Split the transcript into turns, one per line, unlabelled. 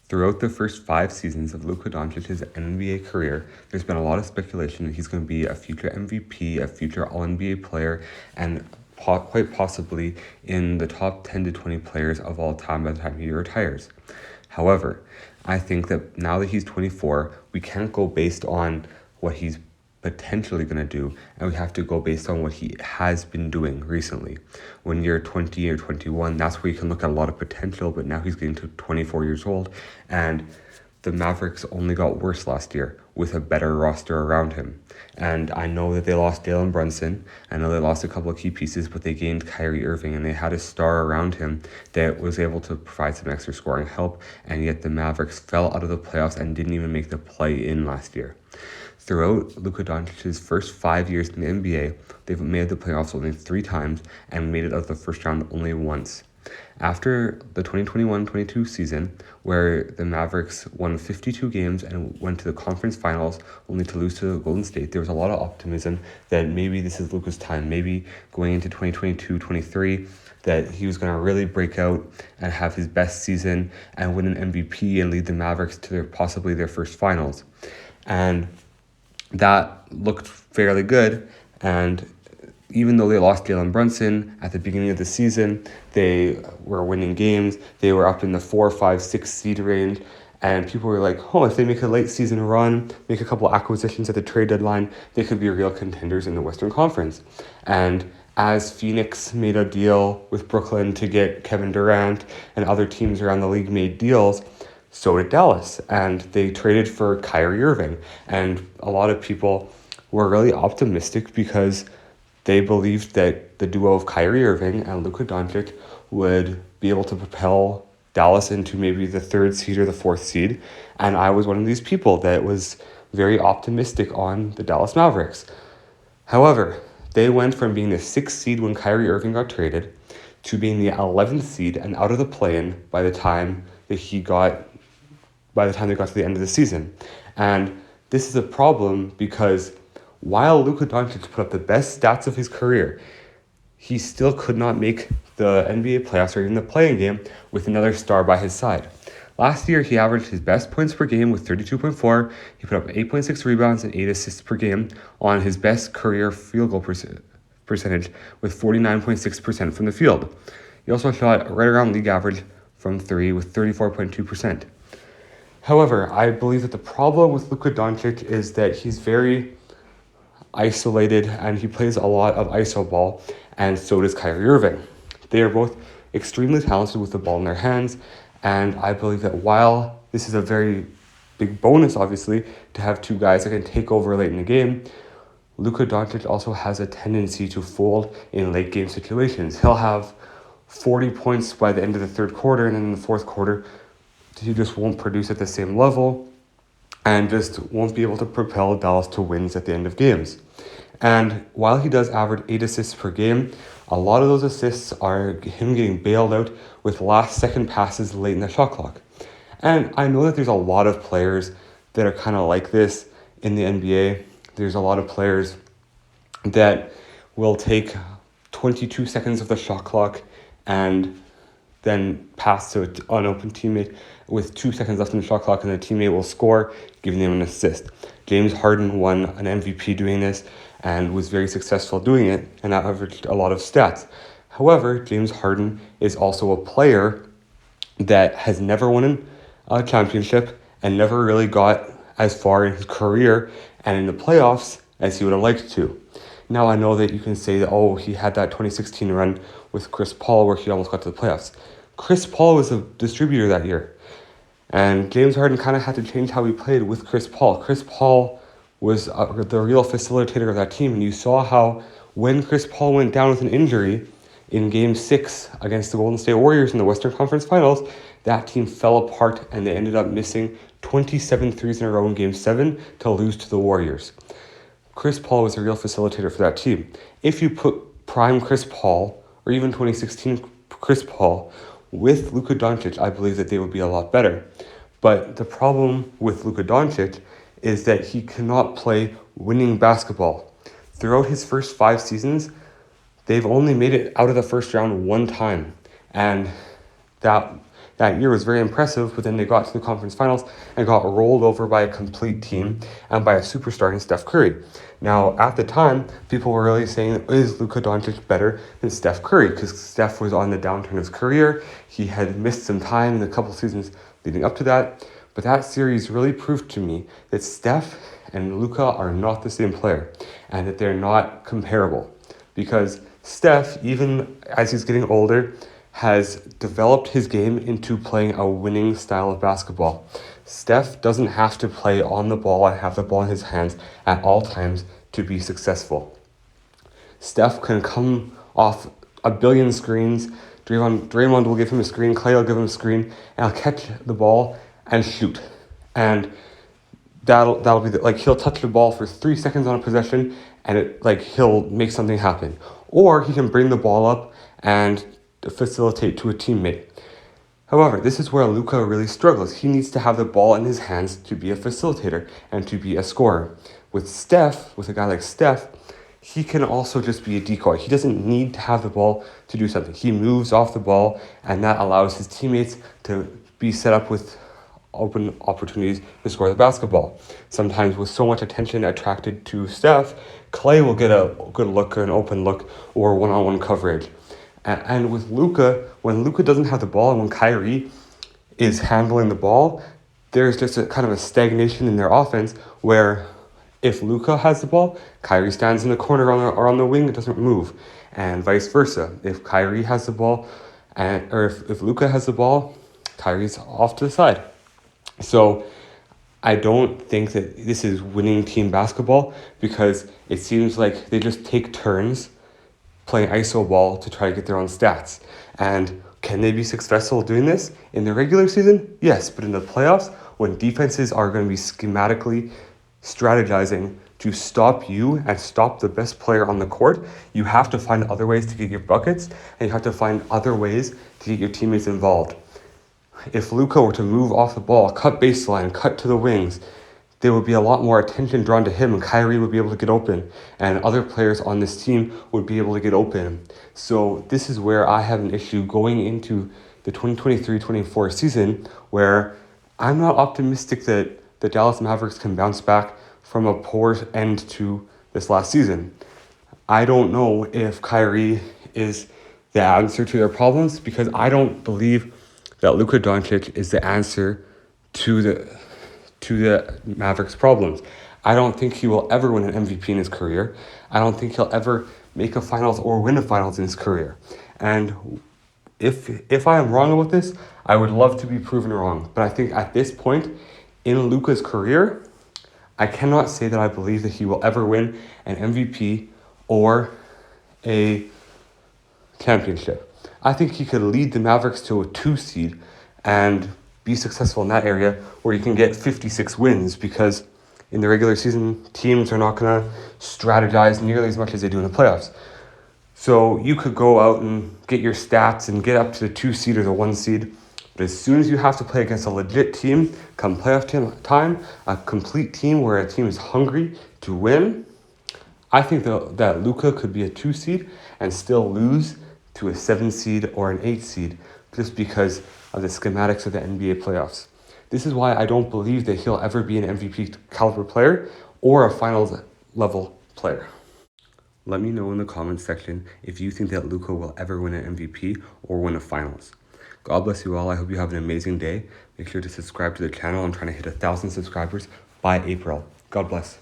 Throughout the first 5 seasons of Luka Doncic's NBA career, there's been a lot of speculation that he's going to be a future MVP, a future All-NBA player, and quite possibly in the top 10 to 20 players of all time by the time he retires. However, I think that now that he's 24, we can't go based on what he's potentially going to do, and we have to go based on what he has been doing recently. When you're 20 or 21, that's where you can look at a lot of potential, but now he's getting to 24 years old, and the Mavericks only got worse last year with a better roster around him. And I know that they lost Jalen Brunson. I know they lost a couple of key pieces, but they gained Kyrie Irving, and they had a star around him that was able to provide some extra scoring help, and yet the Mavericks fell out of the playoffs and didn't even make the play-in last year. Throughout Luka Doncic's first 5 years in the NBA, they've made the playoffs only 3 times and made it out of the first round only once. After the 2021-22 season, where the Mavericks won 52 games and went to the conference finals only to lose to Golden State, there was a lot of optimism that maybe this is Luka's time, maybe going into 2022-23, that he was going to really break out and have his best season and win an MVP and lead the Mavericks to possibly their first finals. And that looked fairly good, and even though they lost Jalen Brunson at the beginning of the season, they were winning games. They were up in the 4, 5, 6 seed range, and people were like, if they make a late season run, make a couple acquisitions at the trade deadline, they could be real contenders in the Western Conference. And as Phoenix made a deal with Brooklyn to get Kevin Durant, and other teams around the league made deals, so did Dallas, and they traded for Kyrie Irving. And a lot of people were really optimistic because they believed that the duo of Kyrie Irving and Luka Doncic would be able to propel Dallas into maybe the 3rd seed or the 4th seed. And I was one of these people that was very optimistic on the Dallas Mavericks. However, they went from being the 6th seed when Kyrie Irving got traded to being the 11th seed and out of the play-in by the time they got to the end of the season. And this is a problem because while Luka Doncic put up the best stats of his career, he still could not make the NBA playoffs or even the play-in game with another star by his side. Last year, he averaged his best points per game with 32.4. He put up 8.6 rebounds and 8 assists per game on his best career field goal percentage with 49.6% from the field. He also shot right around league average from 3 with 34.2%. However, I believe that the problem with Luka Doncic is that he's very isolated and he plays a lot of iso ball, and so does Kyrie Irving. They are both extremely talented with the ball in their hands, and I believe that while this is a very big bonus, obviously, to have 2 guys that can take over late in the game, Luka Doncic also has a tendency to fold in late game situations. He'll have 40 points by the end of the 3rd quarter, and then in the 4th quarter, he just won't produce at the same level and just won't be able to propel Dallas to wins at the end of games. And while he does average 8 assists per game, a lot of those assists are him getting bailed out with last-second passes late in the shot clock. And I know that there's a lot of players that are kind of like this in the NBA. There's a lot of players that will take 22 seconds of the shot clock and then pass to an unopen teammate with 2 seconds left in the shot clock, and the teammate will score, giving them an assist. James Harden won an MVP doing this and was very successful doing it and averaged a lot of stats. However, James Harden is also a player that has never won a championship and never really got as far in his career and in the playoffs as he would have liked to. Now, I know that you can say that, he had that 2016 run with Chris Paul where he almost got to the playoffs. Chris Paul was a distributor that year, and James Harden kind of had to change how he played with Chris Paul. Chris Paul was the real facilitator of that team, and you saw how when Chris Paul went down with an injury in Game 6 against the Golden State Warriors in the Western Conference Finals, that team fell apart, and they ended up missing 27 threes in a row in Game 7 to lose to the Warriors. Chris Paul was a real facilitator for that team. If you put prime Chris Paul, or even 2016 Chris Paul, with Luka Doncic, I believe that they would be a lot better. But the problem with Luka Doncic is that he cannot play winning basketball. Throughout his first 5 seasons, they've only made it out of the first round 1 time. And that that year was very impressive, but then they got to the conference finals and got rolled over by a complete team and by a superstar in Steph Curry. Now, at the time, people were really saying, is Luka Doncic better than Steph Curry? Because Steph was on the downturn of his career. He had missed some time in the couple seasons leading up to that. But that series really proved to me that Steph and Luka are not the same player and that they're not comparable. Because Steph, even as he's getting older, has developed his game into playing a winning style of basketball. Steph doesn't have to play on the ball and have the ball in his hands at all times to be successful. Steph can come off a billion screens. Draymond will give him a screen, Clay will give him a screen, and he'll catch the ball and shoot. And that'll be he'll touch the ball for 3 seconds on a possession and he'll make something happen. Or he can bring the ball up and facilitate to a teammate. However, this is where Luka really struggles. He needs to have the ball in his hands to be a facilitator and to be a scorer. With a guy like Steph, he can also just be a decoy. He doesn't need to have the ball to do something. He moves off the ball, and that allows his teammates to be set up with open opportunities to score the basketball. Sometimes with so much attention attracted to Steph, Clay will get a good look or an open look or one-on-one coverage. And with Luka, when Luka doesn't have the ball and when Kyrie is handling the ball, there's just a kind of a stagnation in their offense where if Luka has the ball, Kyrie stands in the corner or on the wing and doesn't move, and vice versa. If Kyrie has the ball, if Luka has the ball, Kyrie's off to the side. So I don't think that this is winning team basketball because it seems like they just take turns playing iso ball to try to get their own stats. And can they be successful doing this in the regular season? Yes, but in the playoffs, when defenses are going to be schematically strategizing to stop you and stop the best player on the court, you have to find other ways to get your buckets and you have to find other ways to get your teammates involved. If Luka were to move off the ball, cut baseline, cut to the wings, there would be a lot more attention drawn to him and Kyrie would be able to get open and other players on this team would be able to get open. So this is where I have an issue going into the 2023-24 season where I'm not optimistic that the Dallas Mavericks can bounce back from a poor end to this last season. I don't know if Kyrie is the answer to their problems because I don't believe that Luka Doncic is the answer to the Mavericks' problems. I don't think he will ever win an MVP in his career. I don't think he'll ever make a finals or win a finals in his career. And if I am wrong about this, I would love to be proven wrong. But I think at this point in Luka's career, I cannot say that I believe that he will ever win an MVP or a championship. I think he could lead the Mavericks to a 2 seed and be successful in that area where you can get 56 wins because in the regular season, teams are not going to strategize nearly as much as they do in the playoffs. So you could go out and get your stats and get up to the 2 seed or the 1 seed. But as soon as you have to play against a legit team, come playoff time, a complete team where a team is hungry to win, I think that Luka could be a 2 seed and still lose to a 7 seed or an 8 seed just because of the schematics of the NBA playoffs. This is why I don't believe that he'll ever be an MVP caliber player or a finals level player. Let me know in the comments section if you think that Luka will ever win an MVP or win a finals. God bless you all. I hope you have an amazing day. Make sure to subscribe to the channel. I'm trying to hit 1,000 subscribers by April. God bless.